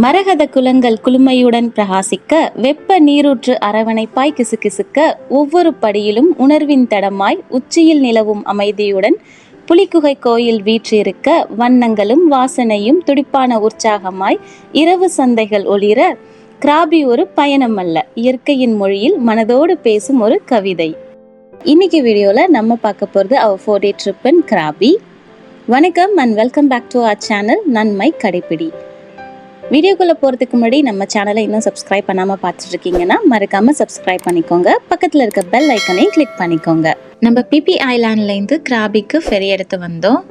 மரகத குலங்கள் குளுமையுடன் பிரகாசிக்க, வெப்ப நீரூற்று அரவணைப்பாய் கிசுகிசுக்க, ஒவ்வொரு படியிலும் உணர்வின் தடமாய் உச்சியில் நிலவும் அமைதியுடன் புலிக்குகை கோயில் வீற்றிருக்க, வண்ணங்களும் வாசனையும் துடிப்பான உற்சாகமாய் இரவு சந்தைகள் ஒளிர, கிராபி ஒரு பயணம் அல்ல, இயற்கையின் மொழியில் மனதோடு பேசும் ஒரு கவிதை. இன்னைக்கு வீடியோவில் நம்ம பார்க்க போகிறது அவர் 4-day ட்ரிப் இன் கிராபி. வணக்கம் and welcome back to our channel நன்மை கடைப்பிடி. வீடியோக்குள்ளே போகிறதுக்கு முன்னாடி நம்ம சேனலை இன்னும் சப்ஸ்கிரைப் பண்ணாமல் பார்த்துட்ருக்கீங்கன்னா மறக்காமல் சப்ஸ்கிரைப் பண்ணிக்கோங்க. பக்கத்தில் இருக்க பெல் ஐக்கனையும் கிளிக் பண்ணிக்கோங்க. நம்ம பிபி ஐலாண்ட்லேருந்து கிராபிக்கு ஃபெரி எடுத்து வந்தோம்.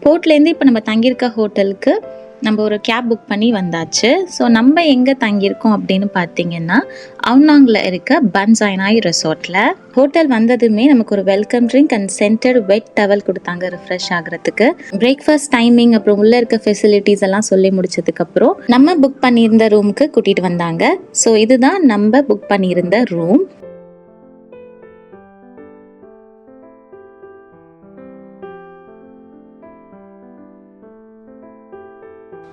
போர்ட்லேருந்து இப்போ நம்ம தங்கியிருக்க ஹோட்டலுக்கு நம்ம ஒரு கேப் புக் பண்ணி வந்தாச்சு. ஸோ நம்ம எங்கே தங்கியிருக்கோம் அப்படின்னு பார்த்தீங்கன்னா அவுனாங்கில் இருக்க பன்சாய்னாய் ரெசார்ட்டில். ஹோட்டல் வந்ததுமே நமக்கு ஒரு welcome drink and centre wet towel கொடுத்தாங்க ரிஃப்ரெஷ் ஆகிறதுக்கு. பிரேக்ஃபாஸ்ட் டைமிங் அப்புறம் உள்ளே இருக்க ஃபெசிலிட்டிஸ் எல்லாம் சொல்லி முடிச்சதுக்கப்புறம் நம்ம புக் பண்ணியிருந்த ரூமுக்கு கூட்டிகிட்டு வந்தாங்க. ஸோ இதுதான் நம்ம புக் பண்ணியிருந்த ரூம்.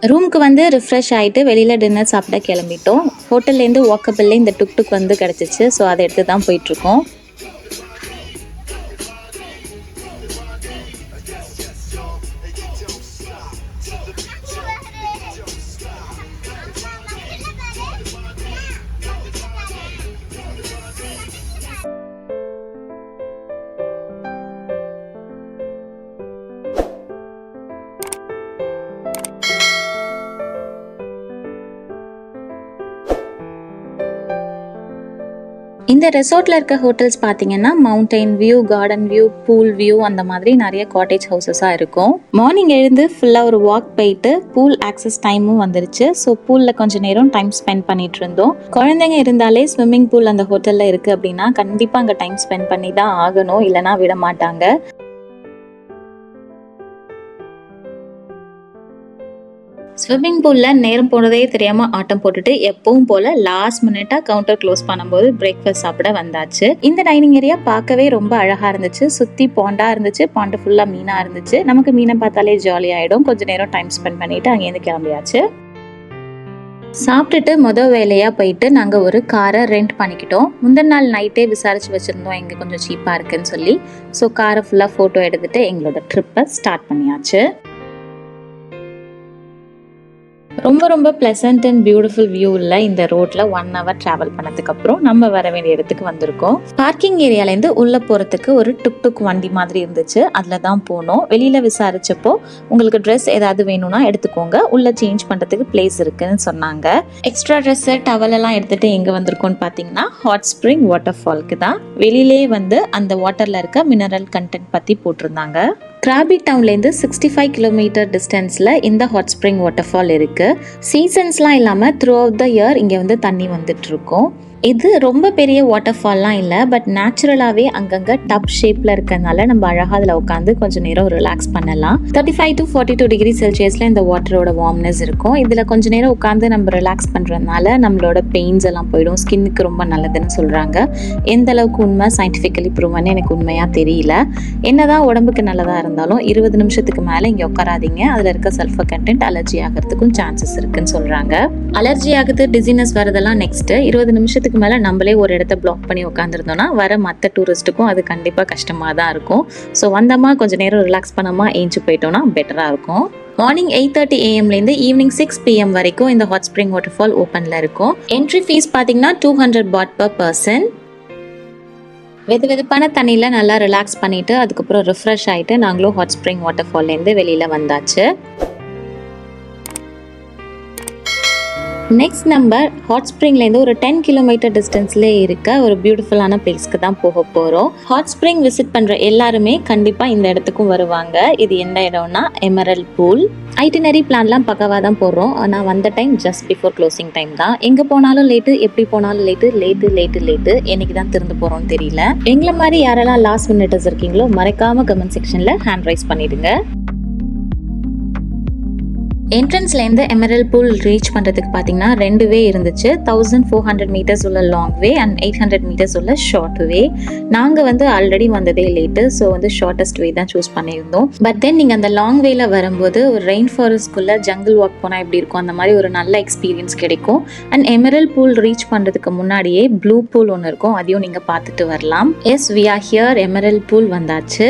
ரூமுக்கு வந்து ரிஃப்ரெஷ் ஆகிட்டு வெளியில் டின்னர் சாப்பிட கிளம்பிட்டோம். ஹோட்டல்லேருந்து வாக்கபிள்ல இந்த டுக் வந்து கிடச்சிச்சு. ஸோ அதை எடுத்து தான் போயிட்டுருக்கோம். இந்த ரெசார்ட்டில் இருக்க ஹோட்டல்ஸ் பார்த்தீங்கன்னா mountain view, garden view, pool view அந்த மாதிரி நிறைய காட்டேஜ் ஹவுசஸாக இருக்கும். மார்னிங் எழுந்து ஃபுல்லாக ஒரு வாக் போயிட்டு பூல் ஆக்சஸ் டைமும் வந்துருச்சு. ஸோ பூலில் கொஞ்சம் நேரம் டைம் ஸ்பெண்ட் பண்ணிட்டு இருந்தோம். குழந்தைங்க இருந்தாலே ஸ்விம்மிங் பூல் அந்த ஹோட்டலில் இருக்குது அப்படின்னா கண்டிப்பாக அங்கே டைம் ஸ்பெண்ட் பண்ணி தான் ஆகணும், இல்லைனா விட மாட்டாங்க. ஸ்விம்மிங் பூலில் நேரம் போனதே தெரியாமல் ஆட்டம் போட்டுட்டு எப்பவும் போல் லாஸ்ட் மினிட்டாக கவுண்டர் க்ளோஸ் பண்ணும்போது பிரேக்ஃபாஸ்ட் சாப்பிட வந்தாச்சு. இந்த டைனிங் ஏரியா பார்க்கவே ரொம்ப அழகாக இருந்துச்சு. சுற்றி பாண்டாக இருந்துச்சு, பாண்டு ஃபுல்லாக மீனாக இருந்துச்சு. நமக்கு மீனை பார்த்தாலே ஜாலியாகிடும். கொஞ்சம் நேரம் டைம் ஸ்பெண்ட் பண்ணிவிட்டு அங்கேருந்து கிளம்பியாச்சு. சாப்பிட்டுட்டு மொதல் வேலையாக போயிட்டு நாங்கள் ஒரு காரை ரெண்ட் பண்ணிக்கிட்டோம். முந்தின நாள் நைட்டே விசாரித்து வச்சுருந்தோம் எங்கே கொஞ்சம் சீப்பாக இருக்குன்னு சொல்லி. ஸோ காரை ஃபுல்லாக ஃபோட்டோ எடுத்துகிட்டு எங்களோட ட்ரிப்பை ஸ்டார்ட் பண்ணியாச்சு. ரொம்ப ப்ளசன்ட் அண்ட் பியூட்டிஃபுல் வியூ இல்லை இந்த ரோட்ல 1 hour டிராவல் பண்ணதுக்கப்புறம் நம்ம வர வேண்டிய இடத்துக்கு வந்திருக்கோம். பார்க்கிங் ஏரியாலேருந்து உள்ள போகிறதுக்கு ஒரு டுக் வண்டி மாதிரி இருந்துச்சு. அதில் தான் போனோம். வெளியில் விசாரிச்சப்போ உங்களுக்கு ட்ரெஸ் ஏதாவது வேணும்னா எடுத்துக்கோங்க, உள்ள சேஞ்ச் பண்ணுறதுக்கு பிளேஸ் இருக்குன்னு சொன்னாங்க. எக்ஸ்ட்ரா ட்ரெஸ்ஸு டவல் எல்லாம் எடுத்துகிட்டு எங்கே வந்திருக்கோன்னு பார்த்தீங்கன்னா ஹாட் ஸ்ப்ரிங் வாட்டர் ஃபால்க்கு தான். வெளியிலே வந்து அந்த வாட்டரில் இருக்க மினரல் கண்டென்ட் பற்றி போட்டிருந்தாங்க. கிராபி டவுன்லேருந்து 65 கிலோமீட்டர் டிஸ்டன்ஸில் இந்த ஹாட் ஸ்ப்ரிங் வாட்டர் ஃபால் இருக்குது. சீசன்ஸ்லாம் இல்லாமல் த்ரூ அவுட் த இயர் இங்கே வந்து தண்ணி வந்துட்டுருக்கும். இது ரொம்ப பெரிய வாட்டர் ஃபால்லாம் இல்லை, பட் நேச்சுரலாகவே அங்கங்கே டப் ஷேப்பில் இருக்கிறதுனால நம்ம அழகாக அதில் உட்காந்து கொஞ்சம் நேரம் ரிலாக்ஸ் பண்ணலாம். 35 to 42 டிகிரி செல்சியஸில் இந்த வாட்டரோட வார்ம்னஸ் இருக்கும். இதில் கொஞ்சம் நேரம் உட்காந்து நம்ம ரிலாக்ஸ் பண்ணுறதுனால நம்மளோட பெயின்ஸ் எல்லாம் போயிடும். ஸ்கின்னுக்கு ரொம்ப நல்லதுன்னு சொல்கிறாங்க. எந்த அளவுக்கு உண்மை சயின்டிஃபிக்கலி ப்ரூவன்னு எனக்கு உண்மையாக தெரியல. என்னதான் உடம்புக்கு நல்லதாக இருந்தாலும் 20 நிமிஷத்துக்கு மேலே இங்கே உட்காராதீங்க. அதில் இருக்க சல்ஃபர் கண்டென்ட் அலர்ஜி ஆகிறதுக்கும் சான்சஸ் இருக்குன்னு சொல்கிறாங்க. அலர்ஜி ஆகுது, டிசினஸ் வரதெல்லாம் நெக்ஸ்ட்டு. 20 நிமிஷத்துக்கு மேலே நம்மளே ஒரு இடத்த பிளாக் பண்ணி உட்காந்துருந்தோம்னா வர மற்ற டூரிஸ்ட்டுக்கும் அது கண்டிப்பாக கஷ்டமாக தான் இருக்கும். ஸோ வந்தோமா கொஞ்சம் நேரம் ரிலாக்ஸ் பண்ணாமல் ஏஞ்சி போயிட்டோம்னா பெட்டராக இருக்கும். மார்னிங் 8:30 AM ஈவினிங் 6 PM வரைக்கும் இந்த ஹாட் ஸ்ப்ரிங் வாட்டர் ஃபால் ஓப்பனில் இருக்கும். என்ட்ரி ஃபீஸ் பார்த்தீங்கன்னா 200 baht per person. வெதுவெதுப்பான தண்ணியில் நல்லா ரிலாக்ஸ் பண்ணிவிட்டு அதுக்கப்புறம் ரிஃப்ரெஷ் ஆகிட்டு நாங்களும் ஹாட் ஸ்ப்ரிங் வாட்டர் ஃபால்லேருந்து வெளியில் வந்தாச்சு. நெக்ஸ்ட் நம்ம ஹாட் ஸ்ப்ரிங்லேருந்து ஒரு 10 கிலோமீட்டர் டிஸ்டன்ஸ்லேயே இருக்க ஒரு பியூட்டிஃபுல்லான பிளேஸ்க்கு தான் போக போகிறோம். ஹாட் ஸ்ப்ரிங் விசிட் பண்ணுற எல்லாருமே கண்டிப்பாக இந்த இடத்துக்கும் வருவாங்க. இது எந்த இடம்னா எமரல்ட் பூல். ஐட்டினரி பிளான்லாம் பக்கவாக தான் போடுறோம். ஆனால் வந்த time just before closing time தான். எங்கே போனாலும் லேட்டு, எப்படி போனாலும் லேட்டு. என்னைக்கு தான் திறந்து போகிறோம்னு தெரியல. எங்களை மாதிரி யாரெல்லாம் லாஸ்ட் மினிட்டர்ஸ் இருக்கீங்களோ மறக்காமல் கமெண்ட் செக்ஷனில் ஹேண்ட் ரைஸ் பண்ணிடுங்க. என்ட்ரன்ஸ்லேருந்து எமரல்ட் பூல் ரீச் பண்ணுறதுக்கு பார்த்தீங்கன்னா 2 வே இருந்துச்சு. 1400 மீட்டர்ஸ் உள்ள லாங் வே அண்ட் 800 மீட்டர்ஸ் உள்ள ஷார்ட் வே. நாங்கள் வந்து ஆல்ரெடி வந்ததே லேட்டு, ஸோ வந்து ஷார்ட்டஸ்ட் வே தான் சூஸ் பண்ணியிருந்தோம். பட் தென் நீங்கள் அந்த லாங் வேல வரும்போது ஒரு ரெயின் ஃபாரஸ்ட்குள்ளே ஜங்கிள் வாக் போனால் எப்படி இருக்கும், அந்த மாதிரி ஒரு நல்ல எக்ஸ்பீரியன்ஸ் கிடைக்கும். அண்ட் எமரல்ட் பூல் ரீச் பண்ணுறதுக்கு முன்னாடியே ப்ளூ பூல் ஒன்று இருக்கும், அதையும் நீங்கள் பார்த்துட்டு வரலாம். Yes, we are here. Emerald pool வந்தாச்சு.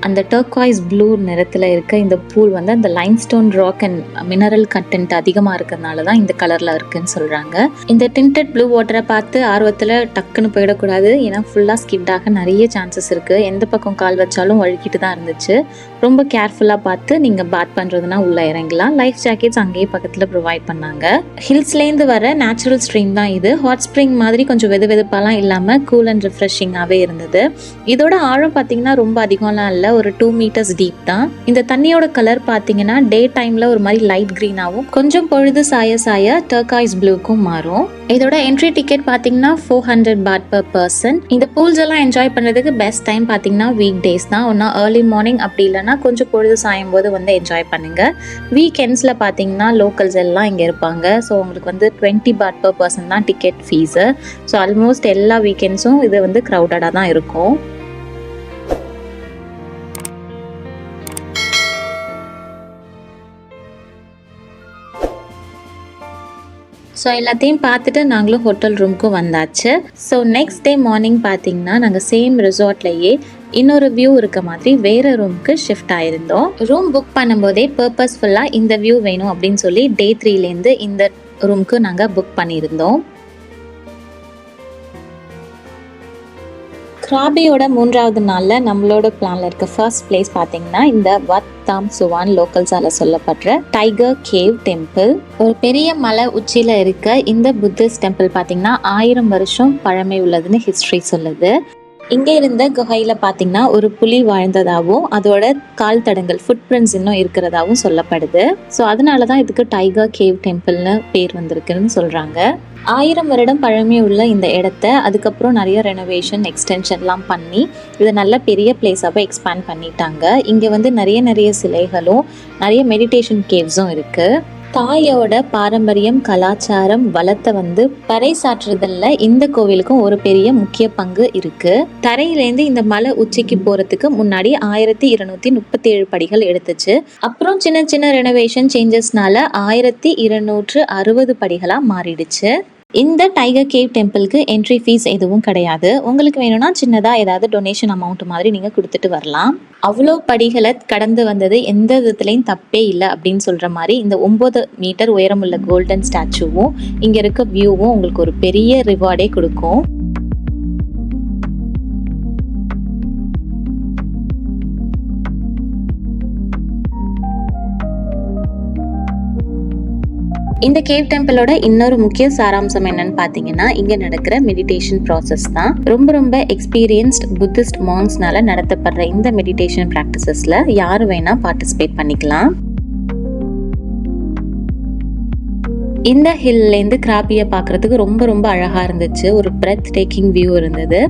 அந்த டர்க்வாய்ஸ் ப்ளூ நிறத்தில் இருக்க இந்த பூல் வந்து அந்த limestone rock and mineral content அதிகமாக இருக்கிறதுனால தான் இந்த கலரில் இருக்குன்னு சொல்கிறாங்க. இந்த டிண்டட் ப்ளூ வாட்டரை பார்த்து ஆர்வத்தில் டக்குன்னு போயிடக்கூடாது, ஏன்னா ஃபுல்லாக ஸ்கிட்டாக நிறைய சான்சஸ் இருக்குது. எந்த பக்கம் கால் வச்சாலும் வழுக்கிட்டு தான் இருந்துச்சு. ரொம்ப கேர்ஃபுல்லாக பார்த்து நீங்கள் பாத் பண்ணுறதுனா உள்ளே இறங்கலாம். லைஃப் ஜாக்கெட்ஸ் அங்கேயே பக்கத்தில் ப்ரொவைட் பண்ணாங்க. ஹில்ஸ்லேருந்து வர நேச்சுரல் ஸ்ட்ரீம் தான் இது. ஹாட் ஸ்ப்ரிங் மாதிரி கொஞ்சம் வெதுவெதுப்பாலாம் இல்லாமல் கூல் அண்ட் ரிஃப்ரெஷிங்காகவே இருந்தது. இதோட ஆழம் பார்த்தீங்கன்னா ரொம்ப அதிகம்லாம் இல்லை, ஒரு 2 மீட்டர்ஸ் டீப் தான். இந்த தண்ணியோட கலர் பார்த்தீங்கன்னா டே டைம்ல ஒரு மாதிரி லைட் கிரீனாகவும் கொஞ்சம் பொழுது சாய சாய டர்காய்ஸ் ப்ளூக்கும் மாறும். இதோட என்ட்ரி டிக்கெட் பார்த்தீங்கன்னா 400 பாட் per person. இந்த பூல்ஸ் எல்லாம் என்ஜாய் பண்ணுறதுக்கு பெஸ்ட் டைம் பார்த்தீங்கன்னா வீக் டேஸ் தான். ஒன்றா ஏர்லி மார்னிங், அப்படி இல்லைன்னா கொஞ்சம் பொழுது சாயும் போது வந்து என்ஜாய் பண்ணுங்க. வீக்கெண்ட்ஸில் பார்த்தீங்கன்னா லோக்கல்ஸ் எல்லாம் இங்கே இருப்பாங்க. ஸோ உங்களுக்கு வந்து 20 பாட் per person தான் டிக்கெட் ஃபீஸு. ஸோ ஆல்மோஸ்ட் எல்லா வீக்கெண்ட்ஸும் இது வந்து க்ரௌடடாக தான் இருக்கும். ஸோ எல்லாத்தையும் பார்த்துட்டு நாங்களும் ஹோட்டல் ரூமுக்கு வந்தாச்சு. ஸோ நெக்ஸ்ட் டே மார்னிங் பார்த்தீங்கன்னா நாங்கள் சேம் ரிசார்ட்லேயே இன்னொரு வியூ இருக்க மாதிரி வேறு ரூமுக்கு ஷிஃப்ட் ஆயிருந்தோம். ரூம் புக் பண்ணும்போதே பர்பஸ்ஃபுல்லாக இந்த வியூ வேணும் அப்படின்னு சொல்லி டே 3லேருந்து இந்த ரூமுக்கு நாங்கள் புக் பண்ணியிருந்தோம். கிராபியோட 3வது நாளில் நம்மளோட பிளானில் இருக்க ஃபர்ஸ்ட் பிளேஸ் பார்த்தீங்கன்னா இந்த வத் தாம் சுவான் லோக்கல்ஸால் சொல்லப்படுற டைகர் கேவ் டெம்பிள். ஒரு பெரிய மலை உச்சியில் இருக்க இந்த புத்திஸ்ட் டெம்பிள் பார்த்தீங்கன்னா 1000 வருஷம் பழமை உள்ளதுன்னு ஹிஸ்ட்ரி சொல்லுது. இங்கே இருந்த குகையில் பார்த்தீங்கன்னா ஒரு புலி வாழ்ந்ததாகவும் அதோட கால் தடங்கள் ஃபுட் பிரிண்ட்ஸ் இன்னும் இருக்கிறதாகவும் சொல்லப்படுது. ஸோ அதனால தான் இதுக்கு டைகர் கேவ் டெம்பிள்னு பேர் வந்திருக்குன்னு சொல்கிறாங்க. 1000 வருடம் பழமை உள்ள இந்த இடத்த அதுக்கப்புறம் நிறைய ரெனோவேஷன் எக்ஸ்டென்ஷன்லாம் பண்ணி இதை நல்ல பெரிய பிளேஸாக எக்ஸ்பேண்ட் பண்ணிட்டாங்க. இங்கே வந்து நிறைய சிலைகளும் நிறைய மெடிடேஷன் கேவ்ஸும் இருக்குது. தாயோட பாரம்பரியம் கலாச்சாரம் வளத்தை வந்து பறைசாற்றுதல்ல இந்த கோவிலுக்கும் ஒரு பெரிய முக்கிய பங்கு இருக்கு. தரையிலேருந்து இந்த மலை உச்சிக்கு போறதுக்கு முன்னாடி 1237 படிகள் எடுத்துச்சு. அப்புறம் சின்ன சின்ன ரெனோவேஷன் சேஞ்சஸ்னால 1260 படிகளா மாறிடுச்சு. இந்த டைகர் கேவ் டெம்பிளுக்கு என்ட்ரி ஃபீஸ் எதுவும் கிடையாது. உங்களுக்கு வேணும்னா சின்னதாக ஏதாவது டொனேஷன் அமௌண்ட் மாதிரி நீங்கள் கொடுத்துட்டு வரலாம். அவ்வளோ படிகளை கடந்து வந்தது எந்த விதத்துலையும் தப்பே இல்லை அப்படின்னு சொல்கிற மாதிரி இந்த 9 மீட்டர் உயரமுள்ள கோல்டன் ஸ்டாச்சுவும் இங்கே இருக்க வியூவும் உங்களுக்கு ஒரு பெரிய ரிவார்டே கொடுக்கும். இந்த கேவ் டெம்பிளோட இன்னொரு முக்கிய சாராம்சம் என்னன்னு பார்த்தீங்கன்னா இங்கே நடக்கிற மெடிடேஷன் ப்ராசஸ் தான். ரொம்ப எக்ஸ்பீரியன்ஸ்ட் புத்திஸ்ட் மாங்ஸ்னால நடத்தப்படுற இந்த மெடிடேஷன் ப்ராக்டிசஸில் யார் வேணா பார்ட்டிசிபேட் பண்ணிக்கலாம். இந்த ஹில்லேருந்து கிராபியை பார்க்குறதுக்கு ரொம்ப அழகாக இருந்துச்சு. ஒரு பிரெத் டேக்கிங் வியூ இருந்தது.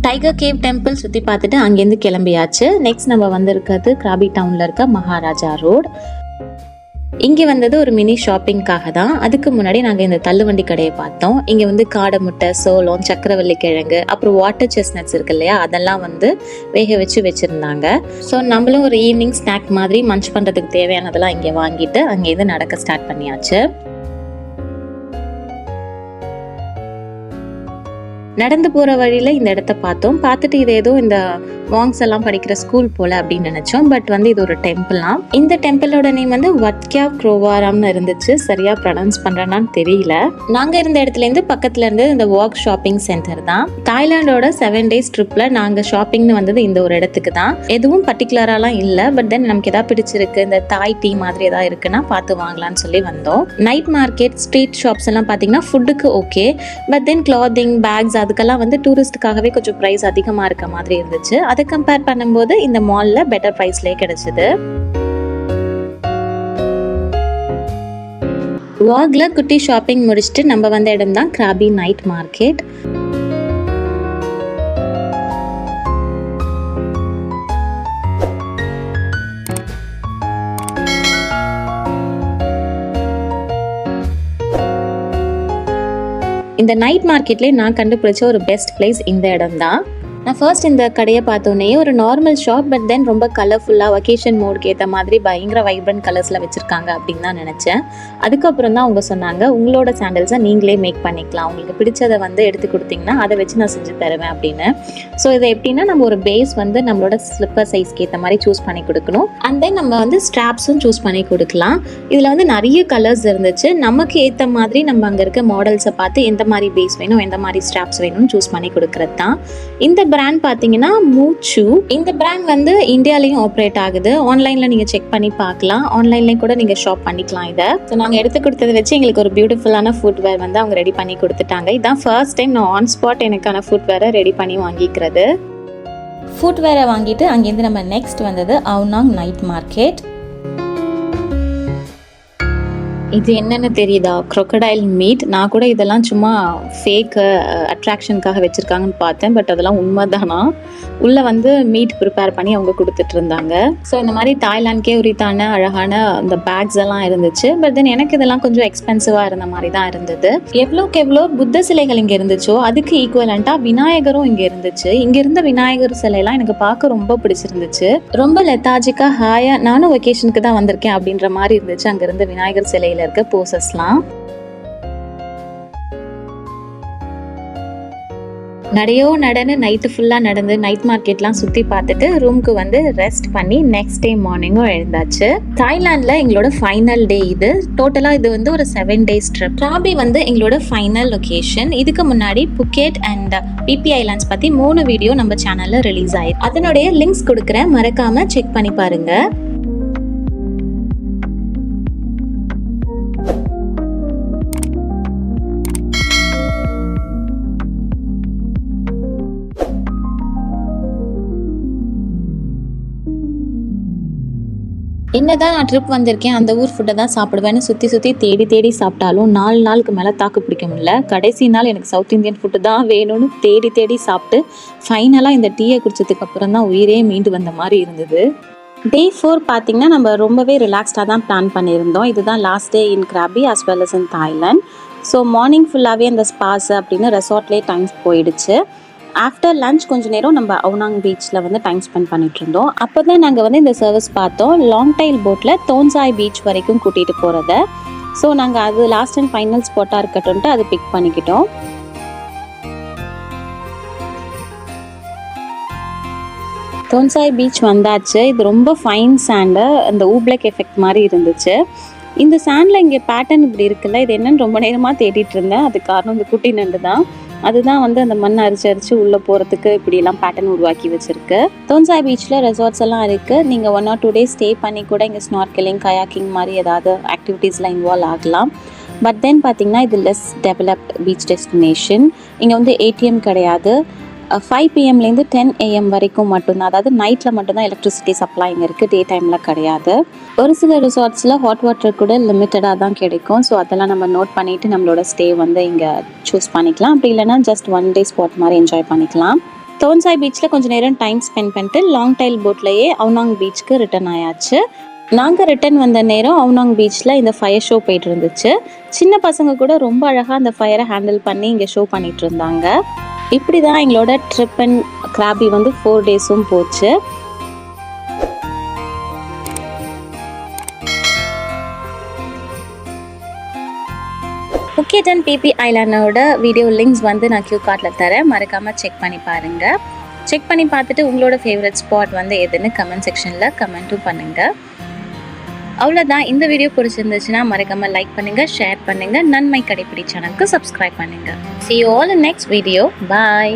டைகர் கேவ் டெம்பிள் சுற்றி பார்த்துட்டு அங்கேருந்து கிளம்பியாச்சு. நெக்ஸ்ட் நம்ம வந்திருக்கிறது கிராபி டவுனில் இருக்க மகாராஜா ரோட். இங்கே வந்தது ஒரு மினி ஷாப்பிங்காக தான். அதுக்கு முன்னாடி நாங்கள் இந்த தள்ளுவண்டி கடையை பார்த்தோம். இங்கே வந்து காடை முட்டை, சோளம், சக்கரவள்ளி கிழங்கு, அப்புறம் வாட்டர் செஸ்னட்ஸ் இருக்கு இல்லையா, அதெல்லாம் வந்து வேக வச்சு வச்சுருந்தாங்க. ஸோ நம்மளும் ஒரு ஈவினிங் ஸ்நாக் மாதிரி மன்ச் பண்ணுறதுக்கு தேவையானதெல்லாம் இங்கே வாங்கிட்டு அங்கேருந்து நடக்க ஸ்டார்ட் பண்ணியாச்சு. நடந்து போகிற வழியில் இந்த இடத்த பார்த்துட்டு இது ஏதோ இந்த மாங்ஸ் எல்லாம் படிக்கிற ஸ்கூல் போல் அப்படின்னு நினச்சோம். பட் வந்து இது ஒரு டெம்பிள்லாம். இந்த டெம்பிளோட நேம் வந்து வத்க்யா க்ரோவாராம்னு இருந்துச்சு. சரியாக ப்ரொனவுன்ஸ் பண்ணுறேன்னான்னு தெரியல. நாங்கள் இருந்த இடத்துலேருந்து பக்கத்தில் இருந்து இந்த வாக் ஷாப்பிங் சென்டர் தான். தாய்லாண்டோட 7 days ட்ரிப்பில் நாங்கள் ஷாப்பிங்னு வந்தது இந்த ஒரு இடத்துக்கு தான். எதுவும் பர்டிகுலராலாம் இல்லை. பட் தென் நமக்கு எதாவது பிடிச்சிருக்கு, இந்த தாய் டீ மாதிரி எதாவது இருக்குன்னா பார்த்து வாங்கலான்னு சொல்லி வந்தோம். நைட் மார்க்கெட், ஸ்ட்ரீட் ஷாப்ஸ் எல்லாம் பார்த்தீங்கன்னா ஃபுட்டுக்கு okay. But then clothing, bags அதுக்கெல்லாம் வந்து டூரிஸ்ட்டுக்காகவே கொஞ்சம் ப்ரைஸ் அதிகமாக இருக்க மாதிரி இருந்துச்சு. அதை கம்பேர் பண்ணும்போது இந்த மாலில் பெட்டர் ப்ரைஸ்லேயே கிடைச்சிது. வாக்ல குட்டி ஷாப்பிங் முடிச்சுட்டு நம்ம வந்த இடம் தான் கிராபி நைட் மார்க்கெட். இந்த நைட் மார்க்கெட்லேயே நான் கண்டுபிடிச்ச ஒரு பெஸ்ட் பிளேஸ் இந்த இடம் தான். நான் ஃபர்ஸ்ட் இந்த கடையை பார்த்தோன்னே ஒரு நார்மல் ஷாப், பட் தென் ரொம்ப கலர்ஃபுல்லாக வெக்கேஷன் மோடுக்கு ஏற்ற மாதிரி பயங்கர வைப்ரண்ட் கலர்ஸில் வச்சுருக்காங்க அப்படின்னு தான் நினச்சேன். அதுக்கப்புறம் தான் அவங்க சொன்னாங்க, உங்களோட சாண்டல்ஸை நீங்களே மேக் பண்ணிக்கலாம், உங்களுக்கு பிடிச்சதை வந்து எடுத்து கொடுத்தீங்கன்னா அதை வச்சு நான் செஞ்சு தருவேன் அப்படின்னு. ஸோ இதை எப்படின்னா நம்ம ஒரு பேஸ் வந்து நம்மளோட ஸ்லிப்பர் சைஸ்க்கு ஏற்ற மாதிரி சூஸ் பண்ணி கொடுக்கணும். அண்ட் தென் நம்ம வந்து ஸ்ட்ராப்ஸும் சூஸ் பண்ணி கொடுக்கலாம். இதில் வந்து நிறைய கலர்ஸ் இருந்துச்சு. நமக்கு ஏற்ற மாதிரி நம்ம அங்கே இருக்க மாடல்ஸை பார்த்து எந்த மாதிரி பேஸ் வேணும், எந்த மாதிரி ஸ்ட்ராப்ஸ் வேணும்னு சூஸ் பண்ணி கொடுக்கறது தான். இந்த பிராண்ட் பார்த்தீங்கன்னா மூச்சு. இந்த பிராண்ட் வந்து இந்தியாலையும் ஆப்ரேட் ஆகுது. ஆன்லைனில் நீங்கள் செக் பண்ணி பார்க்கலாம். ஆன்லைன்லேயும் கூட நீங்கள் ஷாப் பண்ணிக்கலாம் இதை. ஸோ நாங்கள் எடுத்து கொடுத்ததை வச்சு எங்களுக்கு ஒரு பியூட்டிஃபுல்லான ஃபுட்வேர் வந்து அவங்க ரெடி பண்ணி கொடுத்துட்டாங்க. இதுதான் ஃபர்ஸ்ட் டைம் நான் ஆன் ஸ்பாட் எனக்கான ஃபுட்வேரை ரெடி பண்ணி வாங்கிக்கிறது. ஃபுட்வேரை வாங்கிட்டு அங்கேருந்து நம்ம நெக்ஸ்ட் வந்தது அவுனாங் நைட் மார்க்கெட். இது என்னென்னு தெரியுதா? crocodile meet. நான் கூட இதெல்லாம் சும்மா ஃபேக் அட்ராக்ஷனுக்காக வச்சுருக்காங்கன்னு பார்த்தேன். பட் அதெல்லாம் உண்மைதானா? உள்ளே வந்து மீட் ப்ரிப்பேர் பண்ணி அவங்க கொடுத்துட்டு இருந்தாங்க. ஸோ இந்த மாதிரி தாய்லாந்துக்கே உரித்தான அழகான இந்த பேக்ஸ் எல்லாம் இருந்துச்சு. பட் தென் எனக்கு இதெல்லாம் கொஞ்சம் எக்ஸ்பென்சிவாக இருந்த மாதிரி தான் இருந்தது. எவ்வளோக்கு எவ்வளோ புத்த சிலைகள் இங்கே இருந்துச்சோ அதுக்கு ஈக்குவலண்ட்டாக விநாயகரும் இங்கே இருந்துச்சு. இங்கே இருந்த விநாயகர் சிலையெல்லாம் எனக்கு பார்க்க ரொம்ப பிடிச்சிருந்துச்சு. ரொம்ப லெத்தாஜிக்காக ஹாயாக நானும் வெக்கேஷனுக்கு தான் வந்திருக்கேன் அப்படின்ற மாதிரி இருந்துச்சு அங்கே இருந்த விநாயகர் சிலையில் இருக்க போசஸ்லாம். நடன்னு நைட்டு ஃபுல்லாக நடந்து நைட் மார்க்கெட்லாம் சுற்றி பார்த்துட்டு ரூமுக்கு வந்து ரெஸ்ட் பண்ணி நெக்ஸ்ட் டே மார்னிங்கும் எழுந்தாச்சு. தாய்லாண்டில் எங்களோட ஃபைனல் டே இது. டோட்டலாக இது வந்து ஒரு 7 days ட்ரிப். கிராபி வந்து எங்களோட ஃபைனல் லொகேஷன். இதுக்கு முன்னாடி புக்கெட் அண்ட் பிபி ஐலாண்ட்ஸ் பற்றி 3 வீடியோ நம்ம சேனலில் ரிலீஸ் ஆயிருக்கு. அதனுடைய லிங்க்ஸ் கொடுக்குறேன், மறக்காமல் செக் பண்ணி பாருங்கள். என்னதான் நான் ட்ரிப் வந்திருக்கேன், அந்த ஊர் ஃபுட்டை தான் சாப்பிடுவேன்னு சுற்றி தேடி சாப்பிட்டாலும் 4 நாளுக்கு மேலே தாக்கு பிடிக்க முடியல. கடைசி நாள் எனக்கு சவுத் இந்தியன் ஃபுட்டு தான் வேணும்னு தேடி சாப்பிட்டு ஃபைனலாக இந்த டீயை குடிச்சதுக்கு அப்புறம் தான் உயிரே மீண்டு வந்த மாதிரி இருந்தது. Day 4 பார்த்திங்கன்னா நம்ம ரொம்பவே ரிலாக்ஸ்டாக தான் பிளான் பண்ணியிருந்தோம். இதுதான் last day in Krabi as well as in Thailand. So morning ஃபுல்லாகவே அந்த ஸ்பாஸ் அப்படின்னு ரெசார்ட்லேயே டைம்ஸ் போயிடுச்சு. ஆஃப்டர் லன்ச் கொஞ்சம் நேரம் நம்ம அவுனாங் பீச்சில் வந்து டைம் ஸ்பெண்ட் பண்ணிட்டு இருந்தோம். அப்போ தான் நாங்கள் வந்து இந்த சர்வீஸ் பார்த்தோம், லாங் டைல் போட்டில் தோன்சாய் பீச் வரைக்கும் கூட்டிகிட்டு போகிறத. ஸோ நாங்கள் அது லாஸ்ட் அண்ட் ஃபைனல் ஸ்பாட்டாக இருக்கட்டும்ட்டு அது பிக் பண்ணிக்கிட்டோம். தோன்சாய் பீச் வந்தாச்சு. இது ரொம்ப ஃபைன் சாண்டு, அந்த ஊப்ளக் எஃபெக்ட் மாதிரி இருந்துச்சு. இந்த சாண்டில் இங்கே பேட்டர்ன் இப்படி இருக்குல்ல, இது என்னன்னு ரொம்ப நேரமாக தேடிட்டு இருந்தேன். அது காரணம் இந்த குட்டி நண்டு தான். அதுதான் வந்து அந்த மண்ணை அரிச்சு உள்ளே போகிறதுக்கு இப்படிலாம் பேட்டர்ன் உருவாக்கி வச்சுருக்கு. தோன்சாய் பீச்சில் ரெசார்ட்ஸ் எல்லாம் இருக்குது. நீங்கள் 1 or 2 days ஸ்டே பண்ணி கூட இங்கே ஸ்னார்க்கலிங், கயாக்கிங் மாதிரி ஏதாவது ஆக்டிவிட்டீஸ்லாம் இன்வால்வ் ஆகலாம். பட் தென் பார்த்திங்கன்னா இது லெஸ் டெவலப்ட் பீச் டெஸ்டினேஷன். இங்கே வந்து ஏடிஎம் கிடையாது. 5 PM to 10 AM வரைக்கும் மட்டும்தான், அதாவது நைட்டில் மட்டும்தான் எலக்ட்ரிசிட்டி சப்ளை இங்கே இருக்குது, டே டைமில் கிடையாது. ஒரு சில ரிசார்ட்ஸில் ஹாட் வாட்டர் கூட லிமிட்டடாக தான் கிடைக்கும். ஸோ அதெல்லாம் நம்ம நோட் பண்ணிவிட்டு நம்மளோட ஸ்டே வந்து இங்கே சூஸ் பண்ணிக்கலாம். அப்படி இல்லைனா ஜஸ்ட் 1 day ஸ்பாட் மாதிரி என்ஜாய் பண்ணிக்கலாம். தோன்சாய் பீச்சில் கொஞ்சம் நேரம் டைம் ஸ்பெண்ட் பண்ணிட்டு லாங் டைல் போட்லேயே அவுனாங் பீச்சுக்கு ரிட்டர்ன் ஆயாச்சு. நாங்கள் ரிட்டர்ன் வந்த நேரம் அவுனாங் பீச்சில் இந்த ஃபயர் ஷோ போயிட்டு இருந்துச்சு. சின்ன பசங்க கூட ரொம்ப அழகாக அந்த ஃபயரை ஹேண்டில் பண்ணி இங்கே ஷோ பண்ணிகிட்டு இருந்தாங்க. இப்படி தான் எங்களோட ட்ரிப் அண்ட் கிராபி வந்து 4 days போச்சு. புக்கெட் அண்ட் பிபி ஐலாண்டோட வீடியோ லிங்க்ஸ் வந்து நான் கியூ கார்டில் தரேன், மறக்காமல் செக் பண்ணி பாருங்கள். செக் பண்ணி பார்த்துட்டு உங்களோட ஃபேவரட் ஸ்பாட் வந்து எதுன்னு கமெண்ட் செக்ஷனில் கமெண்ட்டும் பண்ணுங்கள். அவ்வளோதான். இந்த வீடியோ பிடிச்சிருந்துச்சுன்னா மறக்காமல் லைக் பண்ணுங்கள், ஷேர் பண்ணுங்கள், நன்மை கடைப்பிடி சேனலுக்கு சப்ஸ்கிரைப் பண்ணுங்கள். See you all in next video. Bye.